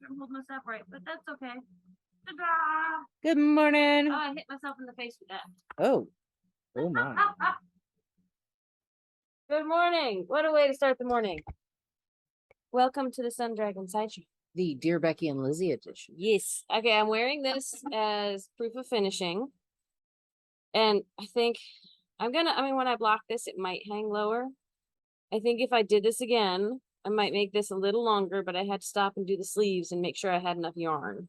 sure I'm holding this up right, but that's okay. Ta-da! Good morning. Oh, I hit myself in the face with that. Oh my. Good morning. What a way to start the morning. Welcome to the Sun Dragon Sideshow. The Dear Becky and Lizzie edition. Yes. Okay, I'm wearing this as proof of finishing. And I think when I block this, it might hang lower. I think if I did this again, I might make this a little longer, but I had to stop and do the sleeves and make sure I had enough yarn.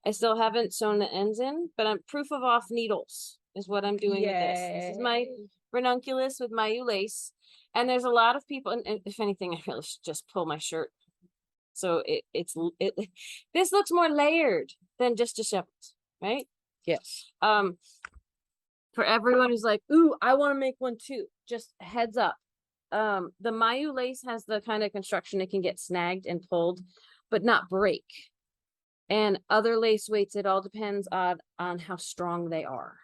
I still haven't sewn the ends in, but I'm proof of off needles is what I'm doing with this. This is my Ranunculus with Mayu lace. And there's a lot of people, and if anything, I really should just pull my shirt. So this looks more layered than just a shepherd, right? Yes. For everyone who's like, ooh, I want to make one too, just heads up. The Mayu lace has the kind of construction it can get snagged and pulled, but not break. And other lace weights, it all depends on how strong they are.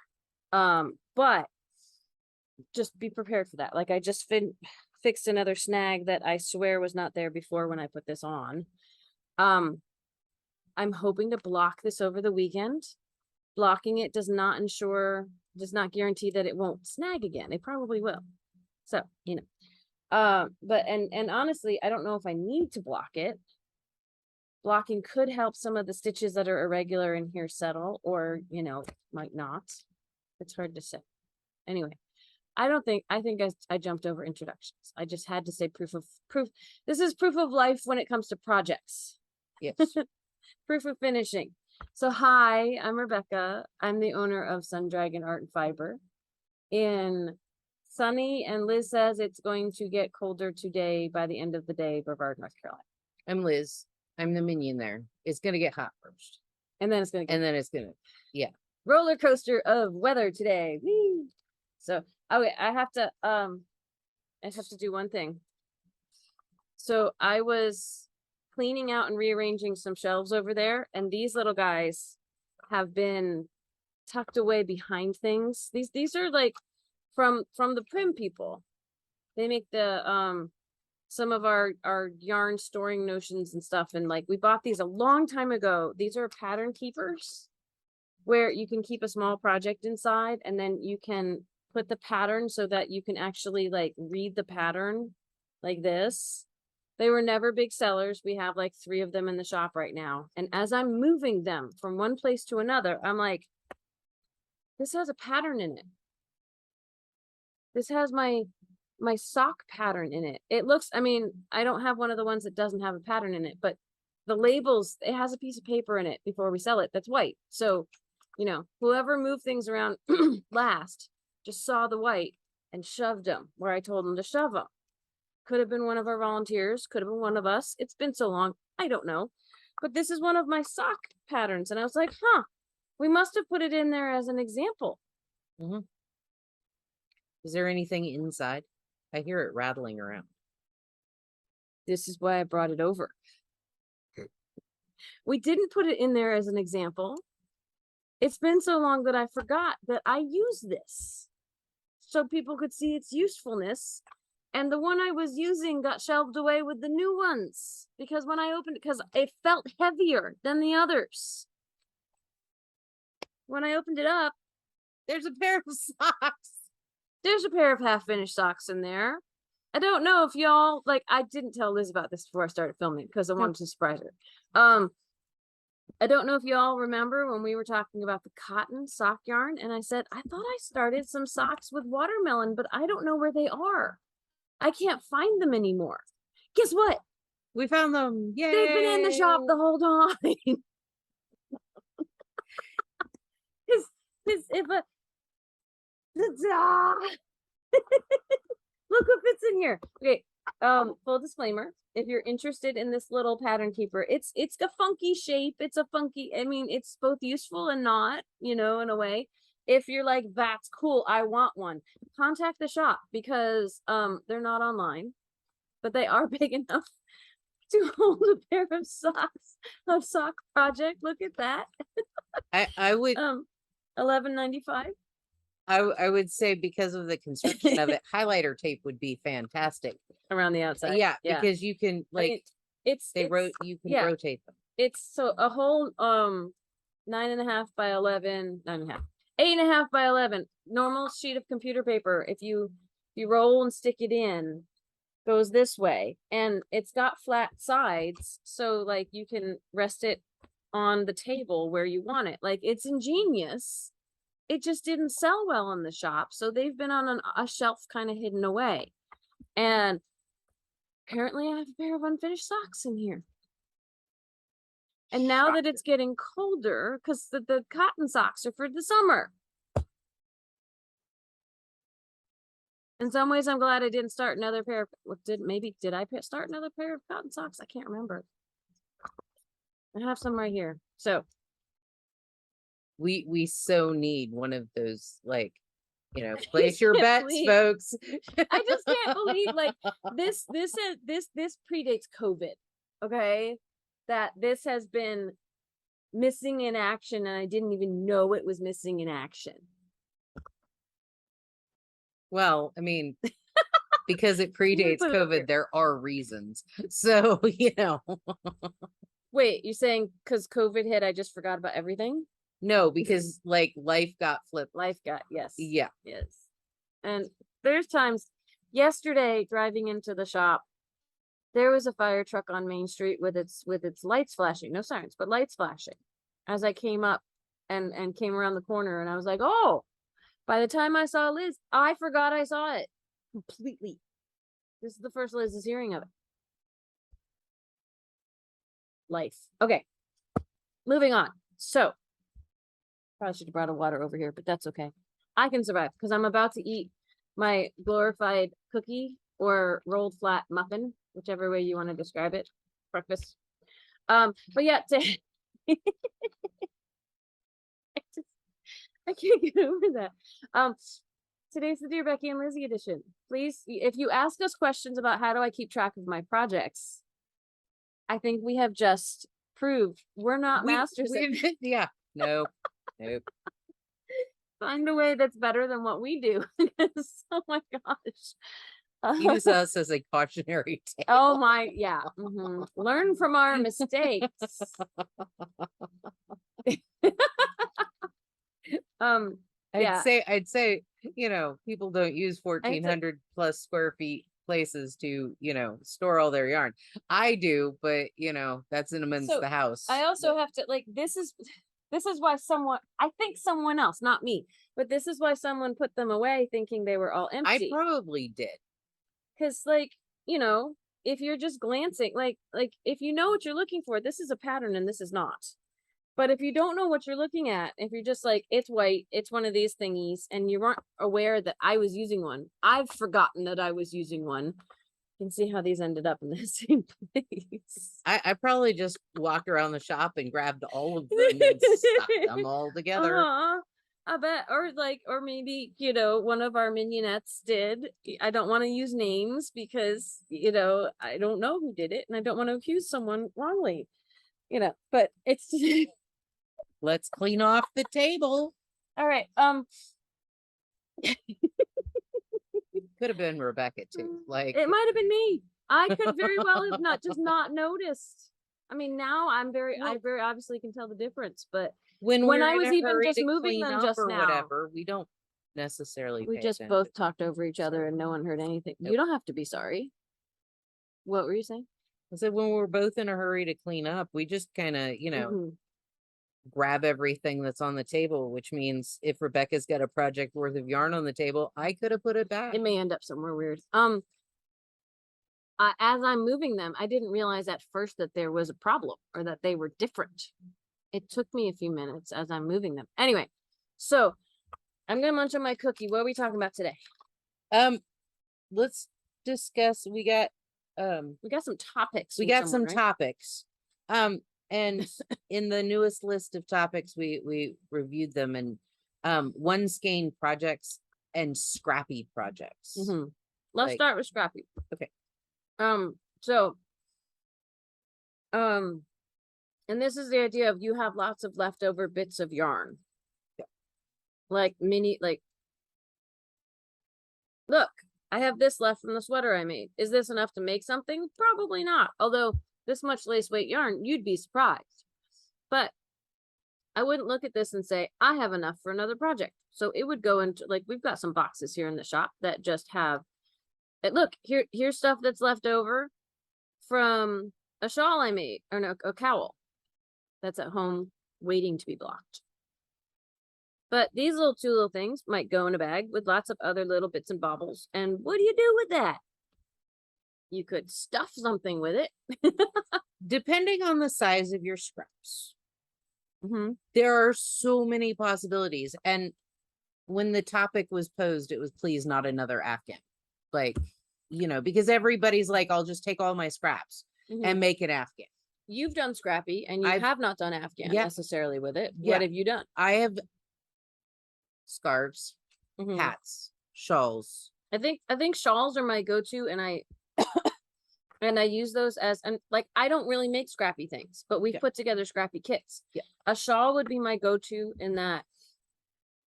But just be prepared for that. Like I just fixed another snag that I swear was not there before when I put this on. I'm hoping to block this over the weekend. Blocking it does not guarantee that it won't snag again. It probably will. So, you know, but honestly, I don't know if I need to block it. Blocking could help some of the stitches that are irregular in here settle, or, you know, might not. It's hard to say. Anyway, I think I jumped over introductions. I just had to say proof. This is proof of life when it comes to projects. Yes. Proof of finishing. So hi, I'm Rebecca. I'm the owner of Sun Dragon Art and Fiber in sunny, and Liz says it's going to get colder today by the end of the day, Brevard, North Carolina. I'm Liz. I'm the minion there. It's gonna get hot first. And then it's gonna yeah. Roller coaster of weather today. Whee! So okay, I have to do one thing. So I was cleaning out and rearranging some shelves over there, and these little guys have been tucked away behind things. These are like from the Prim people. They make the some of our yarn storing notions and stuff, and like we bought these a long time ago. These are pattern keepers where you can keep a small project inside, and then you can put the pattern so that you can actually like read the pattern like this. They were never big sellers. We have like 3 of them in the shop right now. And as I'm moving them from one place to another, I'm like, this has a pattern in it. This has my sock pattern in it. It looks, I mean, I don't have one of the ones that doesn't have a pattern in it, but the labels, it has a piece of paper in it before we sell it that's white. So, you know, whoever moved things around last just saw the white and shoved them where I told them to shove them. Could have been one of our volunteers, could have been one of us. It's been so long, I don't know. But this is one of my sock patterns. And I was like, huh, we must have put it in there as an example. Mm-hmm. Is there anything inside? I hear it rattling around. This is why I brought it over. We didn't put it in there as an example. It's been so long that I forgot that I use this so people could see its usefulness. And the one I was using got shelved away with the new ones because when I opened it, because it felt heavier than the others. When I opened it up, there's a pair of socks. There's a pair of half-finished socks in there. I don't know if y'all, like, I didn't tell Liz about this before I started filming because I wanted to surprise her. I don't know if y'all remember when we were talking about the cotton sock yarn, and I said, I thought I started some socks with watermelon, but I don't know where they are. I can't find them anymore. Guess what? We found them. Yay! They've been in the shop the whole time. Look what fits in here. Okay. Full disclaimer. If you're interested in this little pattern keeper, it's a funky shape. It's a funky, I mean, it's both useful and not, you know, in a way. If you're like, that's cool, I want one, contact the shop because they're not online, but they are big enough to hold a pair of socks of sock project. Look at that. I would $11.95. I would say because of the construction of it, highlighter tape would be fantastic around the outside. Yeah, because you can like you can rotate them. it's so a whole 9.5 by 11, 9.5, 8.5 by 11 normal sheet of computer paper. If you roll and stick it in, goes this way, and it's got flat sides, so like you can rest it on the table where you want it. Like, it's ingenious. It just didn't sell well in the shop, so they've been on a shelf kind of hidden away. And apparently I have a pair of unfinished socks in here. And now that it's getting colder, because the cotton socks are for the summer. In some ways, I'm glad I didn't start another pair of, did I start another pair of cotton socks? I can't remember. I have some right here. So we so need one of those, like, place your can't bets, believe- folks. I just can't believe, like, this predates COVID. Okay, that this has been missing in action, and I didn't even know it was missing in action. Well, I mean, because it predates put it up here. COVID, there are reasons. So, Wait, you're saying because COVID hit, I just forgot about everything? no, because like life got flipped. Life got, yes. Yeah. Yes. And there's times, yesterday driving into the shop, there was a fire truck on Main Street with its lights flashing, no sirens, but lights flashing. As I came up and came around the corner, and I was like, oh, by the time I saw Liz, I forgot I saw it completely. This is the first Liz is hearing of it. Life. Okay. Moving on. So, probably should have brought a water over here, but that's okay. I can survive because I'm about to eat my glorified cookie or rolled flat muffin, whichever way you want to describe it. Breakfast. But yeah, I can't get over that. Today's the Dear Becky and Lizzie edition. Please, if you ask us questions about how do I keep track of my projects, I think we have just proved we're not masters. Yeah. Nope. Find a way that's better than what we do. Oh my gosh. Use us as a cautionary tale. Oh my, yeah. Learn from our mistakes. I'd say, people don't use 1,400 plus square feet places to, store all their yarn. I do, but that's in amongst the house. I also have to, like, this is why I think someone else, not me, but this is why someone put them away thinking they were all empty. I probably did. Cause like, if you're just glancing, like if you know what you're looking for, this is a pattern and this is not. But if you don't know what you're looking at, if you're just like, it's white, it's one of these thingies, and you weren't aware that I was using one, I've forgotten that I was using one. You can see how these ended up in the same place. I probably just walked around the shop and grabbed all of them and stuck them all together. I bet, or maybe, one of our mignonettes did. I don't want to use names because, I don't know who did it and I don't want to accuse someone wrongly, but it's let's clean off the table. All right. Could have been Rebecca too. Like, it might have been me. I could very well have not noticed. I mean, now I very obviously can tell the difference, but when I was even just moving them just now, whatever, we don't necessarily. We just both talked over each other and no one heard anything. Nope. You don't have to be sorry. What were you saying? I said when we're both in a hurry to clean up, we just kind of, grab everything that's on the table, which means if Rebecca's got a project worth of yarn on the table, I could have put it back. It may end up somewhere weird. As I'm moving them, I didn't realize at first that there was a problem or that they were different. It took me a few minutes as I'm moving them. Anyway, so I'm gonna munch on my cookie. What are we talking about today? Let's discuss. We got some topics. We got some topics. And in the newest list of topics, we reviewed them, and One-skein projects and Scrappy projects. Let's start with Scrappy. Okay. And this is the idea of you have lots of leftover bits of yarn. Yeah. Like look, I have this left from the sweater I made. Is this enough to make something? Probably not. Although this much lace weight yarn, you'd be surprised. But I wouldn't look at this and say, I have enough for another project. So it would go into, like, we've got some boxes here in the shop that just have it. Look, here's stuff that's left over from a shawl I made, or no, a cowl that's at home waiting to be blocked. But these two little things might go in a bag with lots of other little bits and baubles. And what do you do with that? You could stuff something with it. Depending on the size of your scraps. There are so many possibilities. And when the topic was posed, it was please not another Afghan. Like, you know, because everybody's like, I'll just take all my scraps and make an Afghan. You've done Scrappy, and you have not done Afghan necessarily with it. What have you done? I have scarves, hats, shawls. I think shawls are my go-to, and I and I use those as, and like, I don't really make Scrappy things, but we've put together Scrappy kits. A shawl would be my go-to in that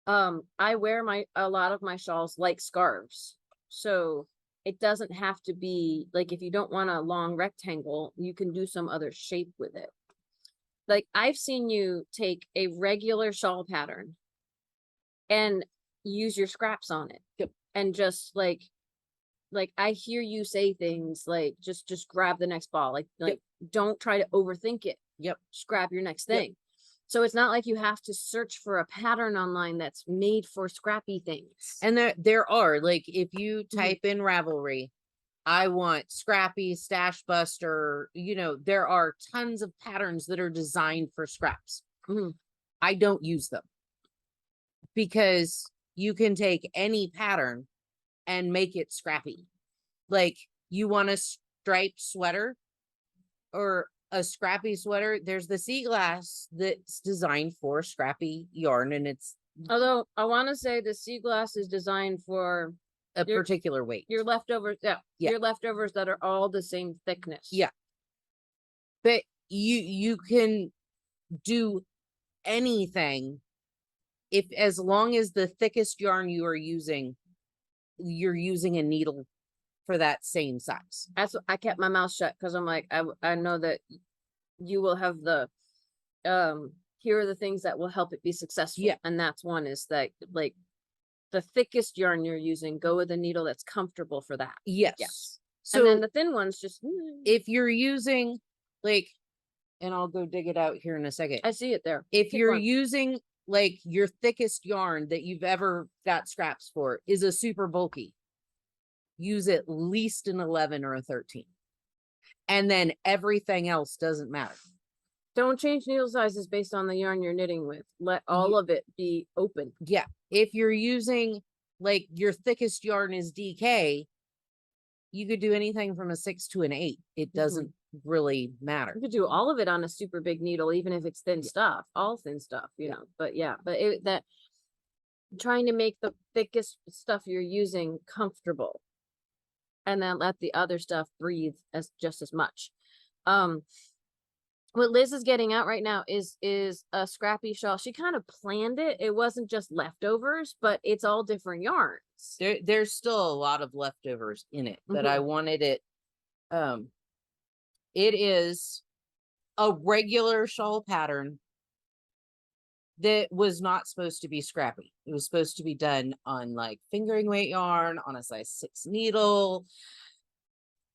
I wear a lot of my shawls like scarves. So it doesn't have to be like, if you don't want a long rectangle, you can do some other shape with it. Like, I've seen you take a regular shawl pattern and use your scraps on it. And just like I hear you say things like, just grab the next ball. Like don't try to overthink it. Just grab your next thing. So it's not like you have to search for a pattern online that's made for Scrappy things. And there are, like, if you type in Ravelry, I want Scrappy, Stash Buster, you know, there are tons of patterns that are designed for scraps. I don't use them because you can take any pattern and make it Scrappy. Like, you want a striped sweater or a Scrappy sweater, there's the sea glass that's designed for Scrappy yarn, and it's, although I want to say the sea glass is designed for a particular weight. Your leftovers, your leftovers that are all the same thickness. But you can do anything as long as the thickest yarn you are using, you're using a needle for that same size. That's what I kept my mouth shut, because I'm like, I know that you will have the here are the things that will help it be successful. And that's one is that, like, the thickest yarn you're using, go with a needle that's comfortable for that. So, and then the thin ones, just if you're using, like, and I'll go dig it out here in a second. I see it there. If you're using, like, your thickest yarn that you've ever got scraps for is a super bulky, use at least an 11 or a 13. And then everything else doesn't matter. Don't change needle sizes based on the yarn you're knitting with. Let all of it be open. If you're using, like, your thickest yarn is DK, you could do anything from a 6 to an 8. It doesn't really matter. You could do all of it on a super big needle, even if it's thin stuff, all thin stuff, you know. But that trying to make the thickest stuff you're using comfortable, and then let the other stuff breathe just as much. What Liz is getting out right now is a Scrappy shawl. She kind of planned it. It wasn't just leftovers, but it's all different yarns. There's still a lot of leftovers in it, but I wanted it. It is a regular shawl pattern that was not supposed to be Scrappy. It was supposed to be done on, like, fingering weight yarn on a size 6 needle.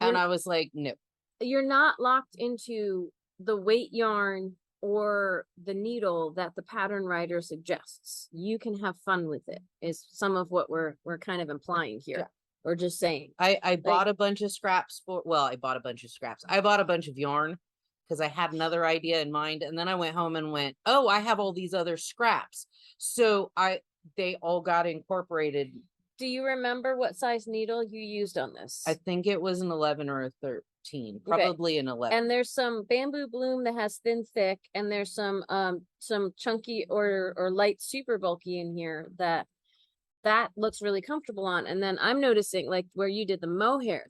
And I was like, no. You're not locked into the weight yarn or the needle that the pattern writer suggests. You can have fun with it, is some of what we're kind of implying here. Or just saying. I bought a bunch of scraps I bought a bunch of scraps. I bought a bunch of yarn because I had another idea in mind. And then I went home and went, oh, I have all these other scraps. So they all got incorporated. Do you remember what size needle you used on this? I think it was an 11 or a 13, probably an 11. And there's some bamboo bloom that has thin thick, and there's some chunky or light super bulky in here that looks really comfortable on. And then I'm noticing, like, where you did the mohair.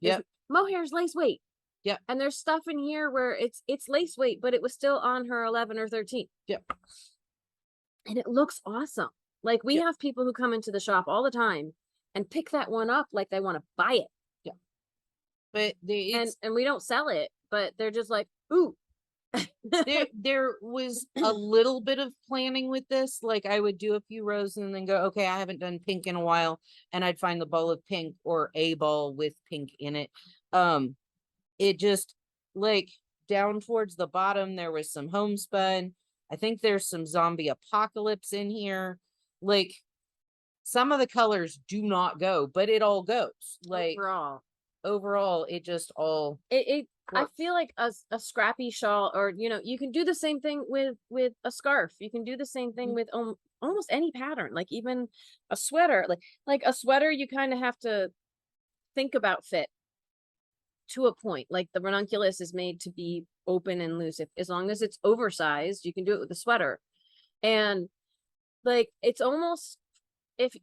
Mohair's lace weight. And there's stuff in here where it's lace weight, but it was still on her 11 or 13. And it looks awesome. Like, we have people who come into the shop all the time and pick that one up like they want to buy it. But and we don't sell it, but they're just like, Ooh. There was a little bit of planning with this. Like I would do a few rows and then go, okay, I haven't done pink in a while. And I'd find the ball of pink or a ball with pink in it. It just like down towards the bottom, there was some homespun. I think there's some zombie apocalypse in here. Like some of the colors do not go, but it all goes. Like overall, it just all I feel like a scrappy shawl, or you can do the same thing with a scarf. You can do the same thing with almost any pattern, like even a sweater. Like a sweater, you kind of have to think about fit to a point. Like the ranunculus is made to be open and loose. If as long as it's oversized, you can do it with a sweater. And like it's almost, if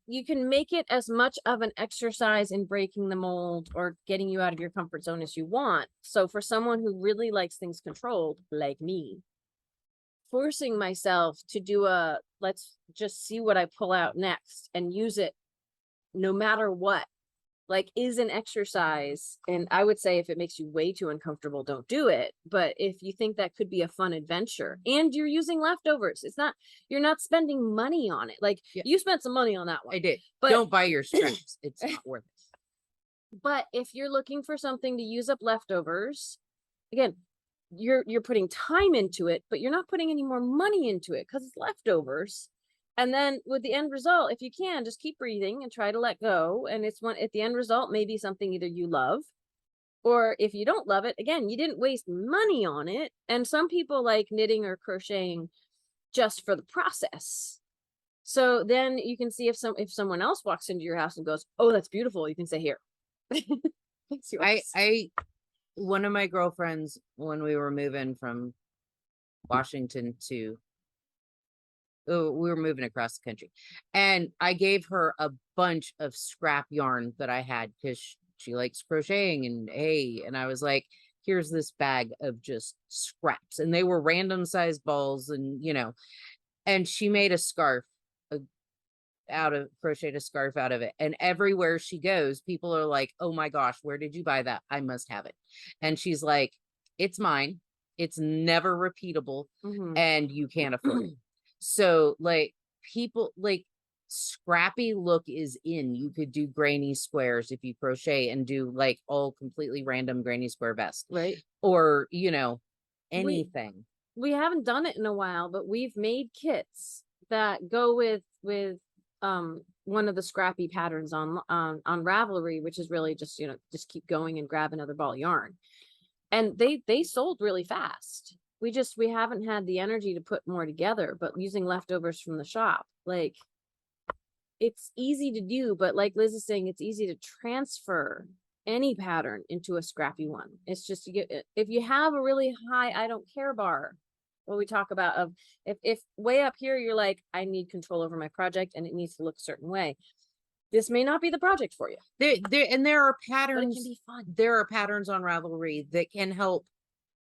you can make it as much of an exercise in breaking the mold or getting you out of your comfort zone as you want. So for someone who really likes things controlled, like me, forcing myself to do let's just see what I pull out next and use it no matter what, like, is an exercise. And I would say if it makes you way too uncomfortable, don't do it. But if you think that could be a fun adventure and you're using leftovers, you're not spending money on it. Like you spent some money on that one. I did. But don't buy your straps. It's not worth it. But if you're looking for something to use up leftovers, again, you're putting time into it, but you're not putting any more money into it because it's leftovers. And then with the end result, if you can, just keep breathing and try to let go. And it's at the end result, maybe something either you love, or if you don't love it, again, you didn't waste money on it. And some people like knitting or crocheting just for the process. So then you can see if someone else walks into your house and goes, "Oh, that's beautiful," you can say, "Here." One of my girlfriends, when we were moving from Washington we were moving across the country, and I gave her a bunch of scrap yarn that I had because she likes crocheting and I was like, here's this bag of just scraps, and they were random size balls, and and she made a scarf crocheted a scarf out of it, and everywhere she goes people are like, oh my gosh, where did you buy that? I must have it. And she's like, it's mine, it's never repeatable, and you can't afford it. So like people like scrappy look is in. You could do grainy squares if you crochet and do like all completely random grainy square vest, right? Or anything. We haven't done it in a while, but we've made kits that go with one of the scrappy patterns on Ravelry, which is really just just keep going and grab another ball of yarn, and they sold really fast. We haven't had the energy to put more together, but using leftovers from the shop, like, it's easy to do. But like Liz is saying, it's easy to transfer any pattern into a scrappy one. It's just if you have a really high I don't care bar, what we talk about, of if way up here you're like, I need control over my project and it needs to look a certain way, this may not be the project for you. There are patterns, but it can be fun. There are patterns on Ravelry that can help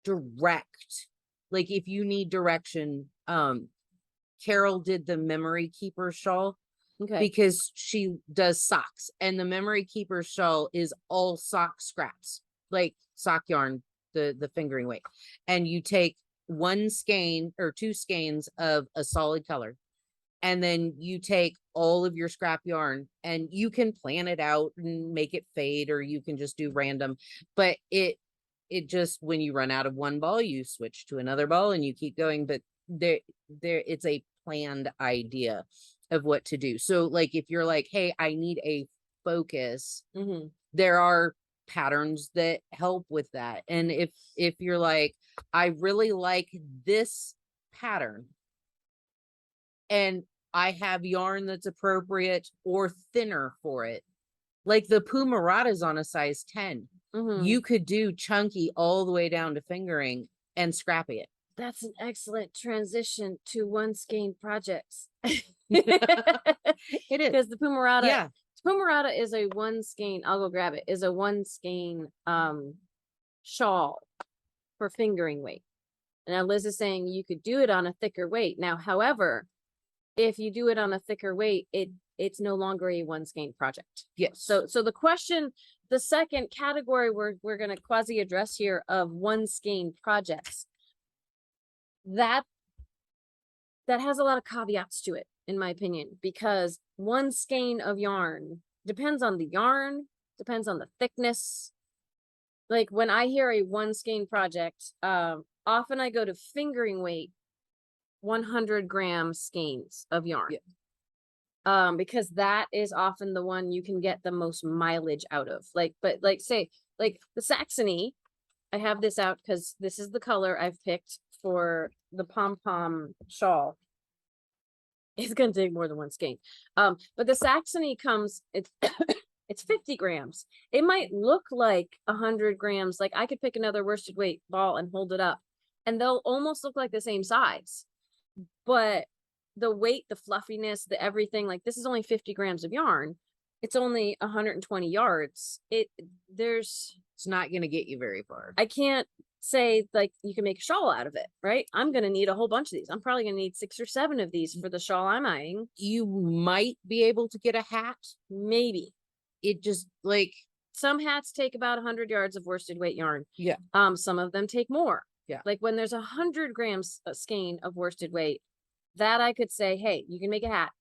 direct. Like if you need direction, Carol did the Memory Keeper shawl, because she does socks, and the Memory Keeper shawl is all sock scraps, like sock yarn, the fingering weight, and you take one skein or two skeins of a solid color, and then you take all of your scrap yarn, and you can plan it out and make it fade, or you can just do random, but it just, when you run out of one ball, you switch to another ball and you keep going. But it's a planned idea of what to do. So like if you're like, hey, I need a focus, there are patterns that help with that. And if you're like, I really like this pattern and I have yarn that's appropriate or thinner for it, like the Pumarada is on a size 10. You could do chunky all the way down to fingering and scrappy it. That's an excellent transition to One-skein projects. It is, because the Pumarada is a One-skein. I'll go grab it. Is a One-skein shawl for fingering weight. Now Liz is saying you could do it on a thicker weight. Now, however, if you do it on a thicker weight, it's no longer a one-skein project. Yes. So the question, the second category we're going to quasi address here of one-skein projects, that has a lot of caveats to it, in my opinion, because one skein of yarn depends on the yarn, depends on the thickness. Like when I hear a one skein project, often I go to fingering weight 100-gram skeins of yarn. Yeah. Because that is often the one you can get the most mileage out of. But say the Saxony, I have this out because this is the color I've picked for the pom-pom shawl. It's gonna take more than one skein. But the Saxony comes, it's 50 grams. It might look like 100 grams. Like I could pick another worsted weight ball and hold it up, and they'll almost look like the same size. But the weight, the fluffiness, the everything, like this is only 50 grams of yarn. It's only 120 yards. It's not going to get you very far. I can't say like you can make a shawl out of it, right? I'm going to need a whole bunch of these. I'm probably going to need 6 or 7 of these for the shawl I'm eyeing. You might be able to get a hat. Maybe. It just like some hats take about 100 yards of worsted weight yarn. Yeah. Some of them take more. Yeah. Like when there's 100 grams skein of worsted weight, that I could say, hey, you can make a hat.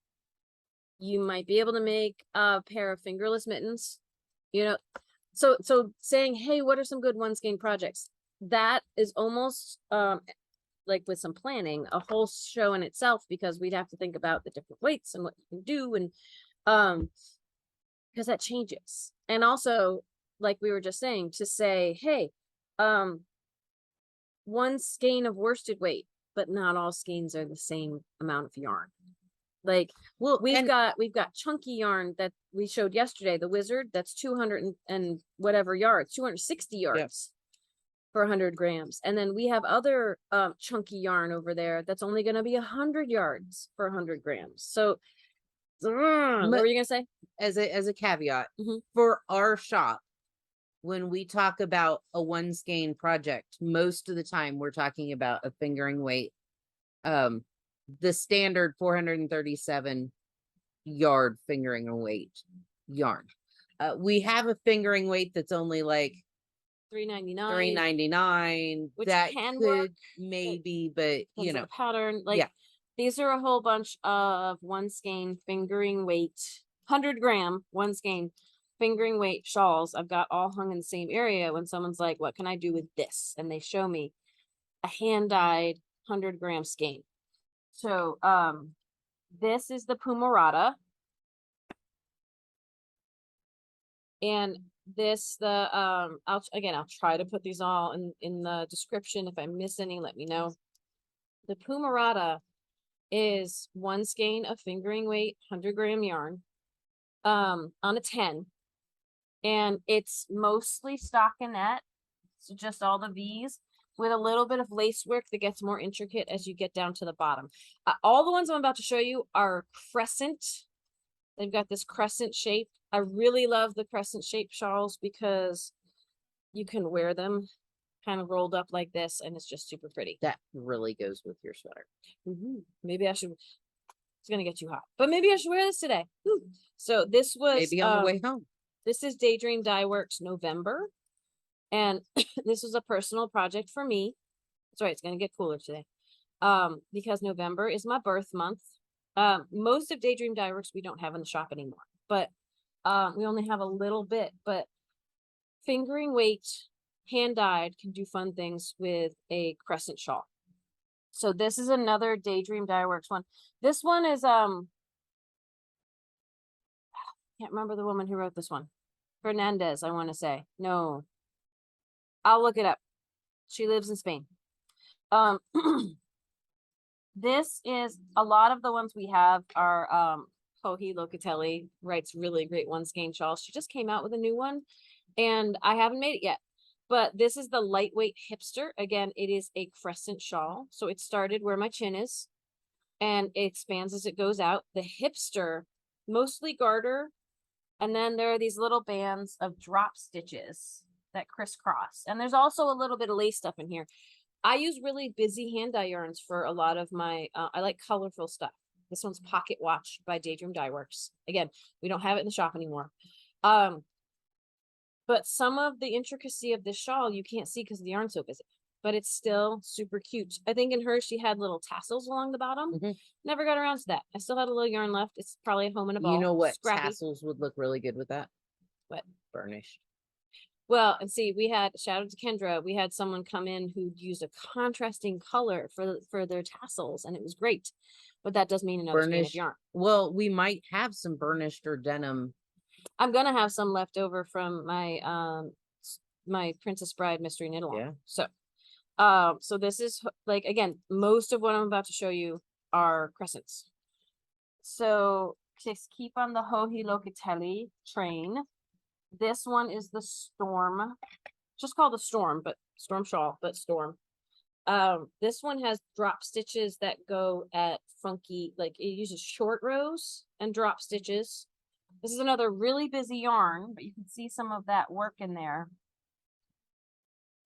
You might be able to make a pair of fingerless mittens, you know. So saying, hey, what are some good one skein projects? That is almost like with some planning, a whole show in itself, because we'd have to think about the different weights and what you can do, and because that changes. And also, like we were just saying, to say, hey, one skein of worsted weight, but not all skeins are the same amount of yarn. Like, well, we've got chunky yarn that we showed yesterday, the Wizard, that's 200 and whatever yards, 260 yards. Yes. For 100 grams. And then we have other chunky yarn over there that's only going to be 100 yards for 100 grams. So what were you going to say? As a caveat, for our shop, when we talk about a one skein project, most of the time we're talking about a fingering weight, the standard 437 yard fingering weight yarn. We have a fingering weight that's only like $3.99. Which that can could work, maybe, but you know, pattern. Like, these are a whole bunch of one skein fingering weight, 100-gram one skein fingering weight shawls. I've got all hung in the same area. When someone's like, what can I do with this? And they show me a hand-dyed 100-gram skein. So this is the Pumarada. And this, I'll try to put these all in the description. If I miss any, let me know. The Pumarada is one skein of fingering weight 100-gram yarn on a 10, and it's mostly stockinette, so just all the V's with a little bit of lace work that gets more intricate as you get down to the bottom. All the ones I'm about to show you are crescent. They've got this crescent shape. I really love the crescent shaped shawls because you can wear them kind of rolled up like this, and it's just super pretty. That really goes with your sweater. Maybe I should. It's gonna get too hot, but maybe I should wear this today. So this was maybe on the way home. This is Daydream Dye Works November, and this was a personal project for me. That's right. It's gonna get cooler today, because November is my birth month. Most of Daydream Dye Works we don't have in the shop anymore, but we only have a little bit. But fingering weight, hand dyed, can do fun things with a crescent shawl. So this is another Daydream Dye Works one. This one is can't remember the woman who wrote this one. Fernandez, I want to say. No. I'll look it up. She lives in Spain. This is, a lot of the ones we have are Cohi Locatelli writes really great one skein shawls. She just came out with a new one, and I haven't made it yet. But this is the lightweight Hipster. Again, it is a crescent shawl. So it started where my chin is, and it expands as it goes out. The Hipster, mostly garter, and then there are these little bands of drop stitches that crisscross. And there's also a little bit of lace stuff in here. I use really busy hand dye yarns for a lot of my, I like colorful stuff. This one's Pocket Watch by Daydream Dye Works. Again, we don't have it in the shop anymore. But some of the intricacy of this shawl you can't see because the yarn's so busy, but it's still super cute. I think in hers she had little tassels along the bottom. Never got around to that. I still had a little yarn left. It's probably at home in a ball. You know what Scrappy. tassels would look really good with that? What? Burnished. Well, and see, we had, shout out to Kendra, we had someone come in who used a contrasting color for their tassels, and it was great. But that does mean another skein of yarn. Well, we might have some burnished or denim. I'm gonna have some left over from my my Princess Bride Mystery Knit Along. Yeah. So this is like, again, most of what I'm about to show you are crescents. So just keep on the Hohi Locatelli train. This one is the Storm, just called the Storm, but Storm Shawl, but Storm. This one has drop stitches that go at funky, like it uses short rows and drop stitches. This is another really busy yarn, but you can see some of that work in there.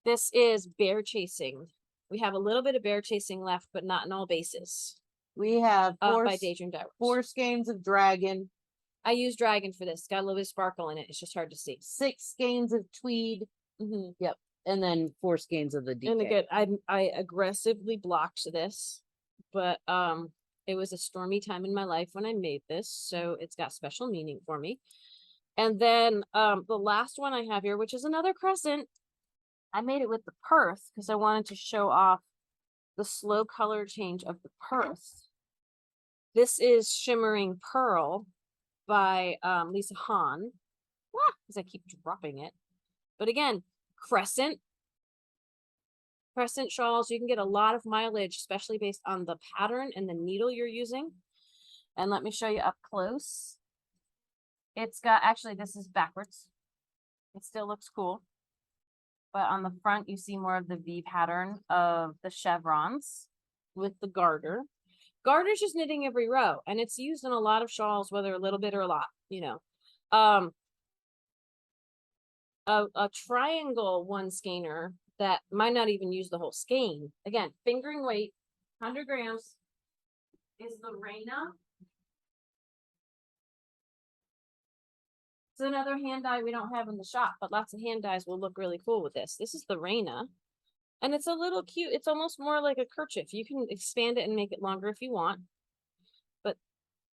This is Bear Chasing. We have a little bit of Bear Chasing left, but not in all bases. We have by Daydream Dye Works. 4 skeins of Dragon. I use Dragon for this. Got a little bit of sparkle in it. It's just hard to see. 6 skeins of Tweed. Yep. And then 4 skeins of the DK. And again, I aggressively blocked this, but it was a stormy time in my life when I made this, so it's got special meaning for me. And then the last one I have here, which is another crescent, I made it with the Perth because I wanted to show off the slow color change of the Perth. This is Shimmering Pearl by Lisa Hahn, because I keep dropping it. But again, crescent shawls, you can get a lot of mileage, especially based on the pattern and the needle you're using. And let me show you up close. It's got, actually, this is backwards. It still looks cool. But on the front, you see more of the V pattern of the chevrons with the garter. Garter's just knitting every row, and it's used in a lot of shawls, whether a little bit or a lot, you know. A triangle one skeiner that might not even use the whole skein. Again, fingering weight, 100 grams, is the Reina. It's another hand dye we don't have in the shop, but lots of hand dyes will look really cool with this. This is the Reina. And it's a little cute. It's almost more like a kerchief. You can expand it and make it longer if you want. But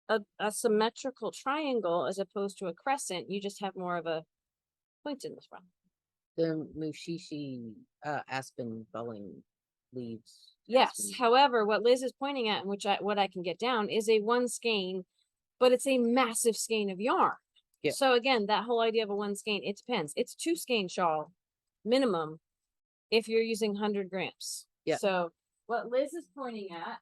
a symmetrical triangle as opposed to a crescent, you just have more of a point in the front. The Mushishi aspen falling leaves. Yes. Aspen. However, what Liz is pointing at, and what I can get down, is a one skein, but it's a massive skein of yarn. Yeah. So again, that whole idea of a one skein, it depends. It's 2 skein shawl minimum if you're using 100 grams. Yeah. So what Liz is pointing at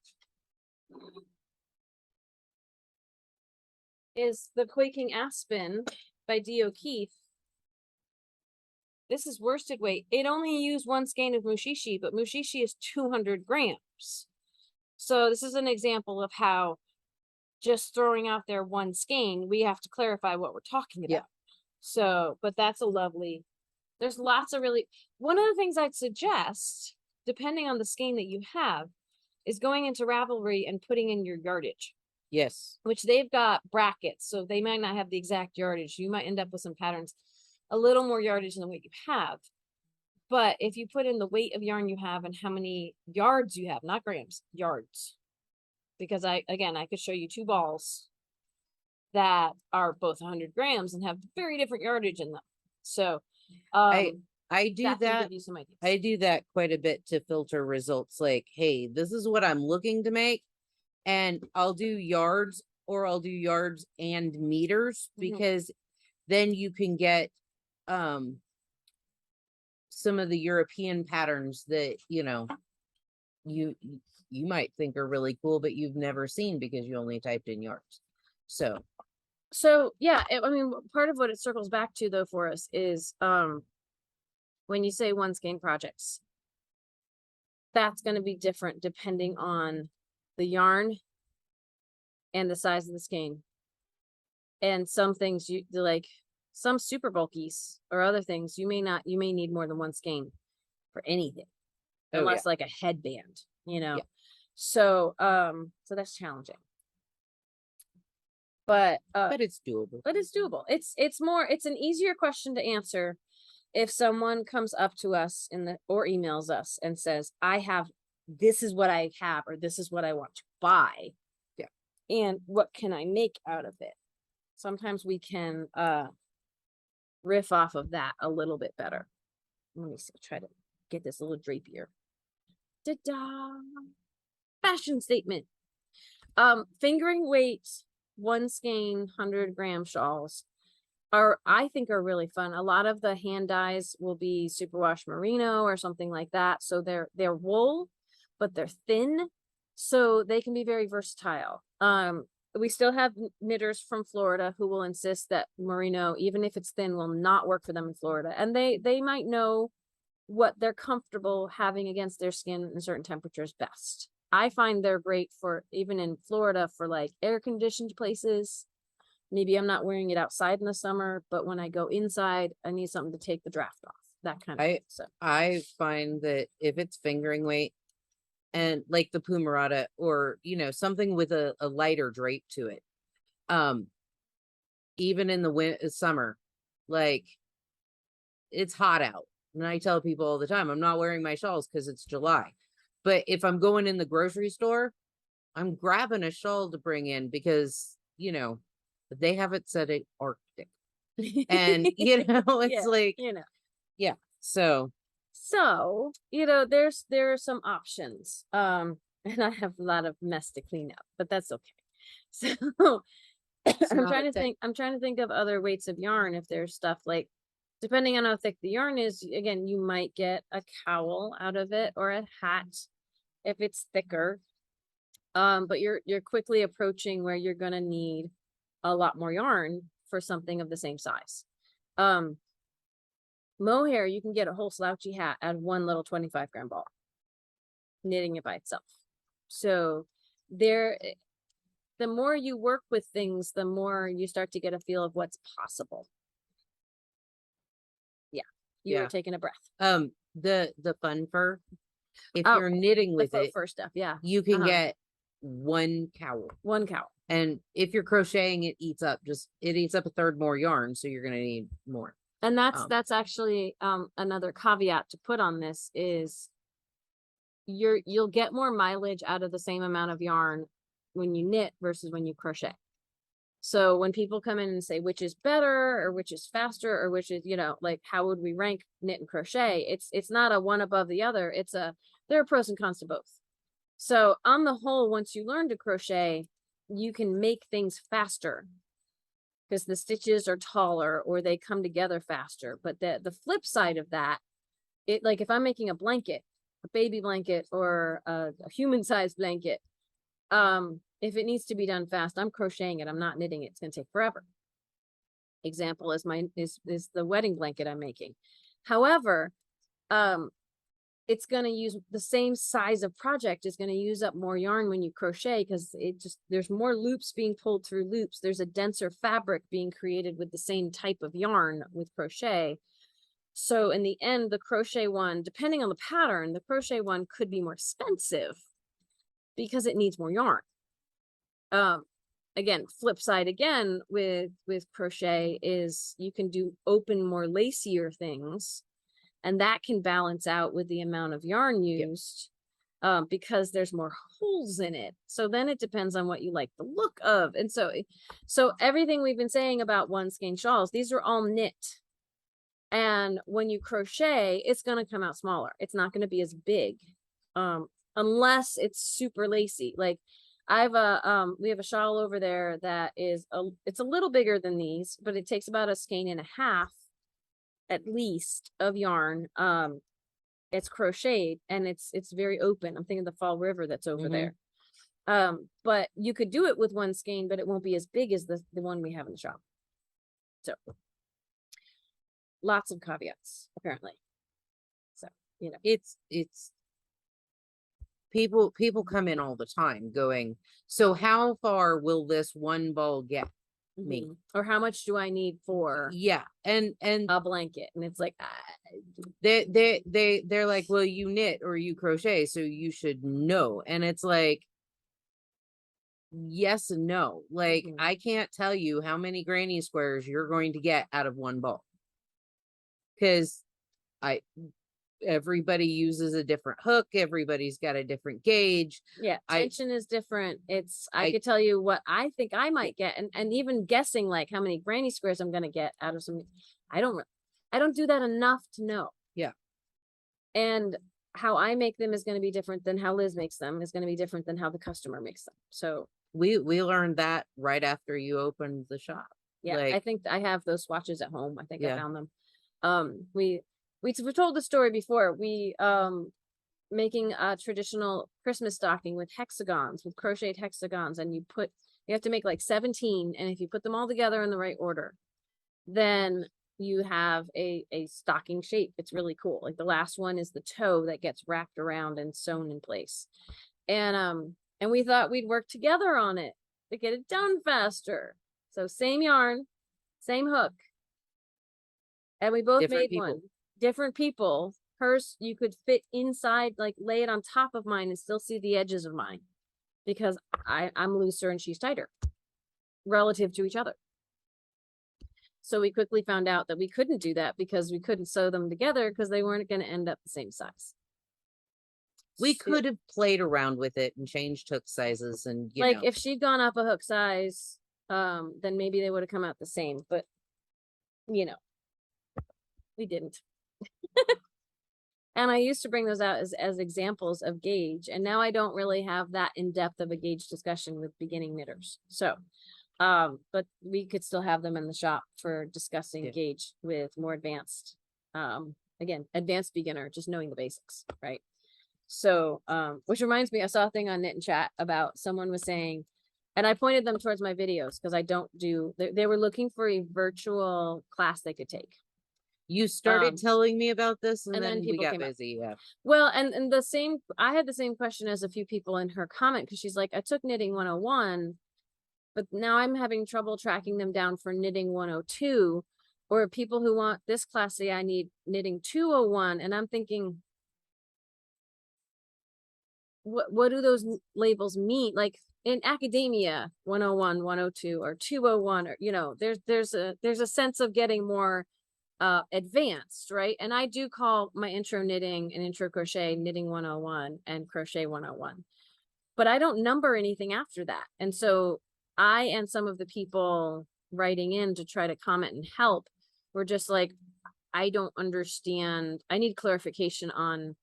is the Quaking Aspen by D. O'Keefe. This is worsted weight. It only used 1 skein of Mushishi, but Mushishi is 200 grams. So this is an example of how just throwing out there 1 skein, we have to clarify what we're talking about. Yeah. So, but that's a lovely, there's lots of really, one of the things I'd suggest, depending on the skein that you have, is going into Ravelry and putting in your yardage. Yes. Which they've got brackets, so they might not have the exact yardage. You might end up with some patterns, a little more yardage than what you have. But if you put in the weight of yarn you have and how many yards you have, not grams, yards. Because I could show you 2 balls that are both 100 grams and have very different yardage in them. So I do that. I do that quite a bit to filter results. Like, hey, this is what I'm looking to make, and I'll do yards, or I'll do yards and meters, because then you can get some of the European patterns that you might think are really cool, but you've never seen because you only typed in yards. So yeah, I mean, part of what it circles back to though for us is when you say 1 skein projects, that's going to be different depending on the yarn and the size of the skein. And some things you like, some super bulkies or other things you may need more than 1 skein for anything, unless like a headband, Yeah. So that's challenging. but it's doable. But it's doable. It's an easier question to answer if someone comes up to us or emails us and says, this is what I have, or this is what I want to buy. Yeah. And what can I make out of it? Sometimes we can riff off of that a little bit better. Let me see, try to get this a little drapier. Ta-da! Fashion statement. Fingering weight, One-skein 100-gram shawls I think are really fun. A lot of the hand dyes will be superwash merino or something like that. So they're wool, but they're thin, so they can be very versatile. We still have knitters from Florida who will insist that merino, even if it's thin, will not work for them in Florida. And they might know what they're comfortable having against their skin in certain temperatures best. I find they're great for, even in Florida, for like air conditioned places. Maybe I'm not wearing it outside in the summer, but when I go inside, I need something to take the draft off. That kind of thing. So I find that if it's fingering weight and like the Pumarada, or something with a lighter drape to it, even in the summer, like it's hot out, and I tell people all the time, I'm not wearing my shawls because it's July. But if I'm going in the grocery store, I'm grabbing a shawl to bring in because they have it set at Arctic, and it's yeah. So there are some options. And I have a lot of mess to clean up, but that's okay. So I'm trying to think of other weights of yarn. If there's stuff like, depending on how thick the yarn is, again, you might get a cowl out of it or a hat if it's thicker. But you're quickly approaching where you're gonna need a lot more yarn for something of the same size. Mohair, you can get a whole slouchy hat out of one little 25-gram ball, knitting it by itself. So the more you work with things, the more you start to get a feel of what's possible. Yeah. You were taking a breath. The fun fur, if you're knitting with it, fur stuff, yeah, you can get one cowl. And if you're crocheting, it eats up a third more yarn, so you're gonna need more. And that's actually another caveat to put on this is you'll get more mileage out of the same amount of yarn when you knit versus when you crochet. So when people come in and say which is better or which is faster or which is, like how would we rank knit and crochet? It's not a one above the other. There are pros and cons to both. So on the whole, once you learn to crochet, you can make things faster because the stitches are taller or they come together faster. But the flip side of that, like if I'm making a blanket, a baby blanket or a human-sized blanket, if it needs to be done fast, I'm crocheting it. I'm not knitting it. It's going to take forever. Example is the wedding blanket I'm making. However, it's going to use the same size of project is going to use up more yarn when you crochet because there's more loops being pulled through loops. There's a denser fabric being created with the same type of yarn with crochet. So in the end, the crochet one, depending on the pattern, the crochet one could be more expensive because it needs more yarn. Again, flip side again with crochet is you can do open, more lacier things, and that can balance out with the amount of yarn used. Because there's more holes in it. So then it depends on what you like the look of. And so everything we've been saying about One-skein shawls, these are all knit. And when you crochet, it's going to come out smaller. It's not going to be as big. Unless it's super lacy. Like we have a shawl over there that it's a little bigger than these, but it takes about 1.5 skeins at least of yarn. It's crocheted and it's very open. I'm thinking the Fall River that's over there. But you could do it with 1 skein, but it won't be as big as the one we have in the shop. So lots of caveats, apparently. So, it's people come in all the time going, so how far will this one ball get me? Or how much do I need for and a blanket? And it's like they're like, well, you knit or you crochet, so you should know. And it's like, yes and no. Like, Mhm. I can't tell you how many granny squares you're going to get out of one bulk. Because I everybody uses a different hook, everybody's got a different gauge. Yeah, I tension is different. I I could tell you what I think I might get, and even guessing like how many granny squares I'm gonna get out of some. I don't. I don't do that enough to know. yeah. And how I make them is going to be different than how Liz makes them. Is going to be different than how the customer makes them. So We learned that right after you opened the shop. yeah, I Like, think I have those swatches at home. I think I yeah. found them. We told the story before. We making a traditional Christmas stocking with hexagons, with crocheted hexagons, and you have to make like 17, and if you put them all together in the right order, then you have a stocking shape. It's really cool. Like the last one is the toe that gets wrapped around and sewn in place. And we thought we'd work together on it to get it done faster. So same yarn, same hook. And we both Different made people. one. Different people. Hers, you could fit inside, like lay it on top of mine and still see the edges of mine because I'm looser and she's tighter relative to each other. So we quickly found out that we couldn't do that because we couldn't sew them together because they weren't going to end up the same size. We could have played around with it and changed hook sizes and like if she'd gone up a hook size, then maybe they would have come out the same, but we didn't. And I used to bring those out as examples of gauge, and now I don't really have that in depth of a gauge discussion with beginning knitters. So, but we could still have them in the shop for discussing gauge with more advanced, again, advanced beginner, just knowing the basics, right? So, which reminds me, I saw a thing on Knit and Chat about someone was saying, and I pointed them towards my videos because I don't do, they were looking for a virtual class they could take. You started telling me about this and then we got busy. Yeah. Well, and I had the same question as a few people in her comment because she's like, I took knitting 101, but now I'm having trouble tracking them down for knitting 102, or people who want this class say I need knitting 201. And I'm thinking, what do those labels mean? Like in academia, 101, 102, or 201, or there's a sense of getting more advanced, right? And I do call my intro knitting and intro crochet knitting 101 and crochet 101, but I don't number anything after that. And so I and some of the people writing in to try to comment and help were just like, I don't understand. I need clarification on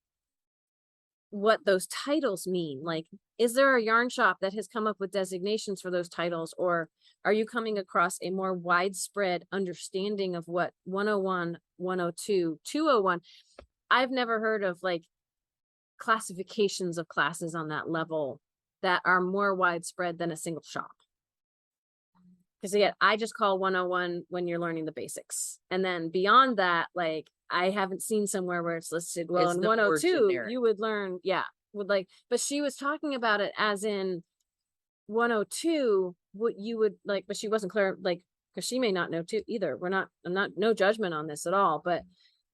what those titles mean. Like, is there a yarn shop that has come up with designations for those titles, or are you coming across a more widespread understanding of what 101, 102, 201? I've never heard of like classifications of classes on that level that are more widespread than a single shop. Because again, I just call 101 when you're learning the basics. And then beyond that, like I haven't seen somewhere where it's listed, well, in 102, you would learn, but she was talking about it as in 102, what you would like, but she wasn't clear, like, because she may not know too either. No judgment on this at all, but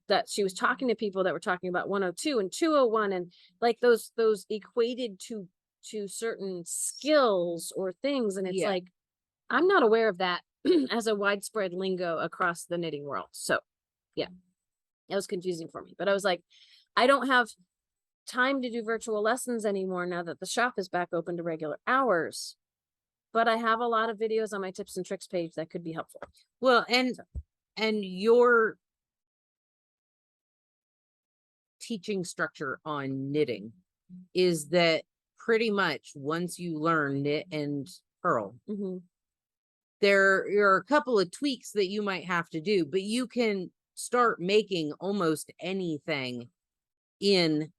that she was talking to people that were talking about 102 and 201 and like those equated to certain skills or things. And it's like, I'm not aware of that as a widespread lingo across the knitting world. So yeah, it was confusing for me, but I was like, I don't have time to do virtual lessons anymore now that the shop is back open to regular hours, but I have a lot of videos on my tips and tricks page that could be helpful. Well, and your teaching structure on knitting is that pretty much once you learn knit and purl, there are a couple of tweaks that you might have to do, but you can start making almost anything in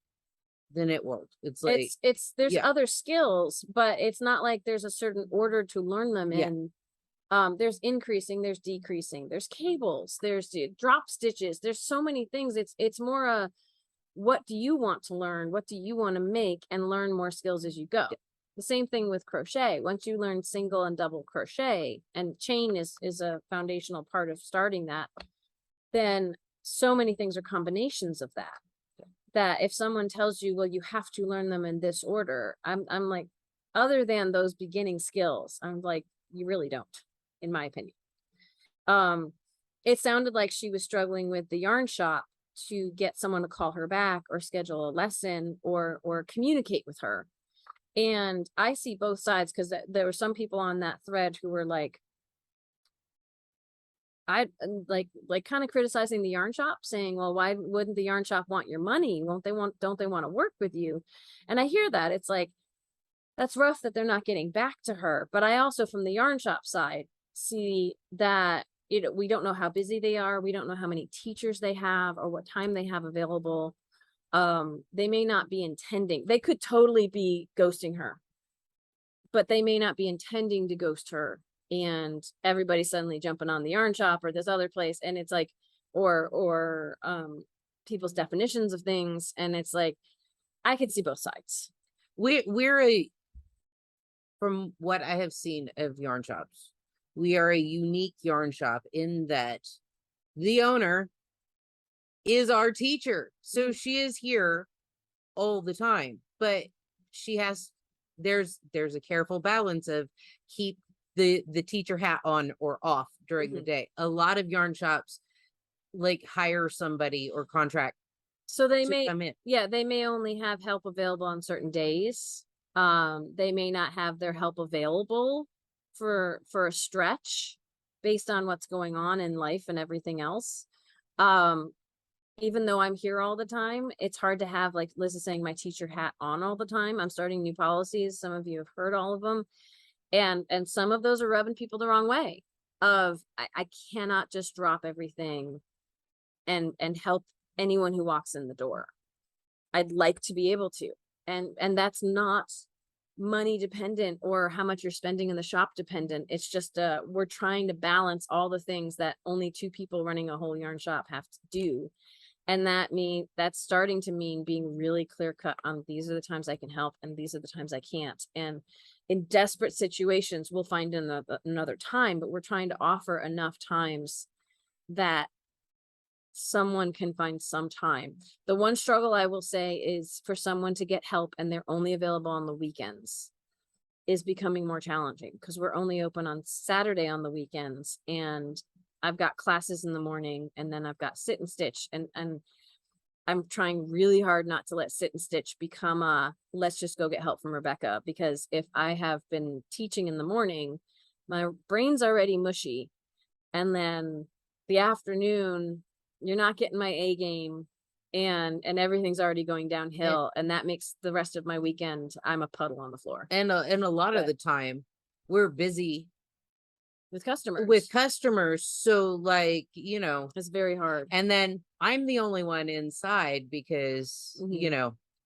the knit world. It's like there's other skills, but it's not like there's a certain order to learn them in. There's increasing, there's decreasing, there's cables, there's drop stitches, there's so many things. It's more what do you want to learn, what do you want to make, and learn more skills as you go. The same thing with crochet. Once you learn single and double crochet, and chain is a foundational part of starting that, then so many things are combinations of that if someone tells you, well, you have to learn them in this order, I'm like, other than those beginning skills. I'm like, you really don't, in my opinion. It sounded like she was struggling with the yarn shop to get someone to call her back or schedule a lesson or communicate with her. And I see both sides, because there were some people on that thread who were like, I like kind of criticizing the yarn shop, saying, well, why wouldn't the yarn shop want your money? Don't they want to work with you? And I hear that. It's like, that's rough that they're not getting back to her. But I also, from the yarn shop side, see that we don't know how busy they are. We don't know how many teachers they have or what time they have available. They may not be intending. They could totally be ghosting her, but they may not be intending to ghost her. And everybody's suddenly jumping on the yarn shop or this other place. And it's like, or people's definitions of things. And it's like, I could see both sides. From what I have seen of yarn shops, we are a unique yarn shop in that the owner is our teacher. So she is here all the time, but there's a careful balance of keep the teacher hat on or off during the day. A lot of yarn shops like hire somebody or contract. So they may come in. Yeah, they may only have help available on certain days. They may not have their help available for a stretch based on what's going on in life and everything else. Even though I'm here all the time, it's hard to have, like Liz is saying, my teacher hat on all the time. I'm starting new policies. Some of you have heard all of them. And some of those are rubbing people the wrong way of, I cannot just drop everything and help anyone who walks in the door. I'd like to be able to. And that's not money dependent or how much you're spending in the shop dependent. It's just we're trying to balance all the things that only two people running a whole yarn shop have to do. And that's starting to mean being really clear cut on, these are the times I can help and these are the times I can't. And in desperate situations, we'll find another time, but we're trying to offer enough times that someone can find some time. The one struggle I will say is for someone to get help and they're only available on the weekends is becoming more challenging, because we're only open on Saturday on the weekends, and I've got classes in the morning, and then I've got sit and stitch, and I'm trying really hard not to let sit and stitch become let's just go get help from Rebecca, because if I have been teaching in the morning, my brain's already mushy, and then the afternoon you're not getting my A game, and everything's already going downhill, and that makes the rest of my weekend, I'm a puddle on the floor. And a lot of the time we're busy with customers. So like, it's very hard. And then I'm the only one inside because,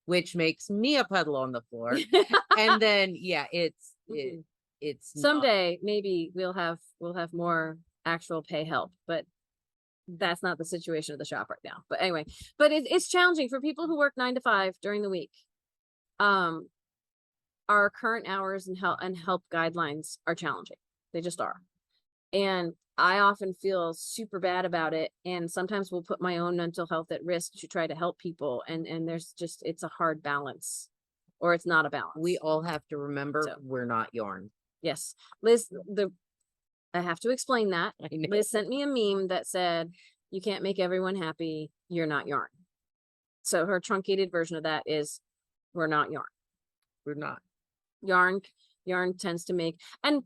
which makes me a puddle on the floor. And then, it's someday maybe we'll have more actual pay help, but that's not the situation of the shop right now. But anyway, but it's challenging for people who work 9 to 5 during the week. Our current hours and help guidelines are challenging. They just are. And I often feel super bad about it. And sometimes we'll put my own mental health at risk to try to help people. And there's just, it's a hard balance, or it's not a balance. We all have to remember we're not yarn. Yes. Liz, I have to explain that. Liz sent me a meme that said, you can't make everyone happy. You're not yarn. So her truncated version of that is, we're not yarn. We're not. Yarn tends to make, and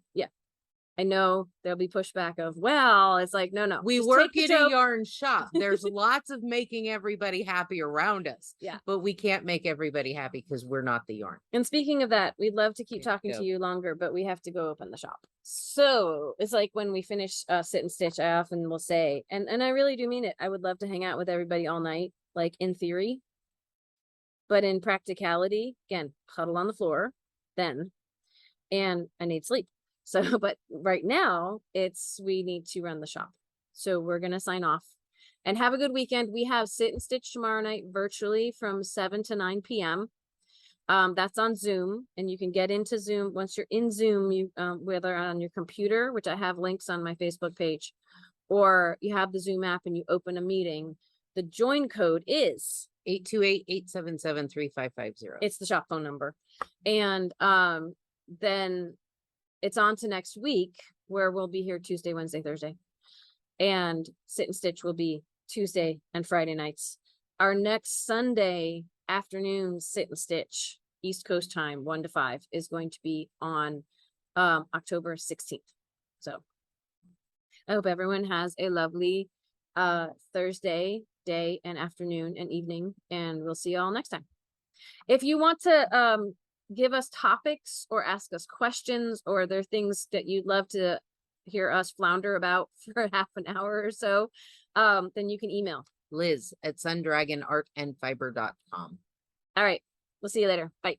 I know there'll be pushback of, well, it's like, no. We work in a yarn shop. There's lots of making everybody happy around us. Yeah. But we can't make everybody happy because we're not the yarn. And speaking of that, we'd love to keep talking to you longer, but we have to go open the shop. So it's like when we finish sit and stitch, I often will say, and I really do mean it, I would love to hang out with everybody all night, like in theory. But in practicality, again, huddle on the floor then, and I need sleep. So, but right now we need to run the shop. So we're going to sign off and have a good weekend. We have sit and stitch tomorrow night virtually from 7 to 9 p.m. That's on Zoom, and you can get into Zoom. Once you're in Zoom, you, whether on your computer, which I have links on my Facebook page, or you have the Zoom app and you open a meeting, the join code is 828-877-3550. It's the shop phone number. And, then it's on to next week where we'll be here Tuesday, Wednesday, Thursday. And Sit and Stitch will be Tuesday and Friday nights. Our next Sunday afternoon Sit and Stitch, East Coast time, 1 to 5, is going to be on October 16th. So I hope everyone has a lovely Thursday day and afternoon and evening, and we'll see you all next time. If you want to give us topics or ask us questions, or there are things that you'd love to hear us flounder about for half an hour or so, then you can email Liz at sundragonartandfiber.com. All right, we'll see you later. Bye.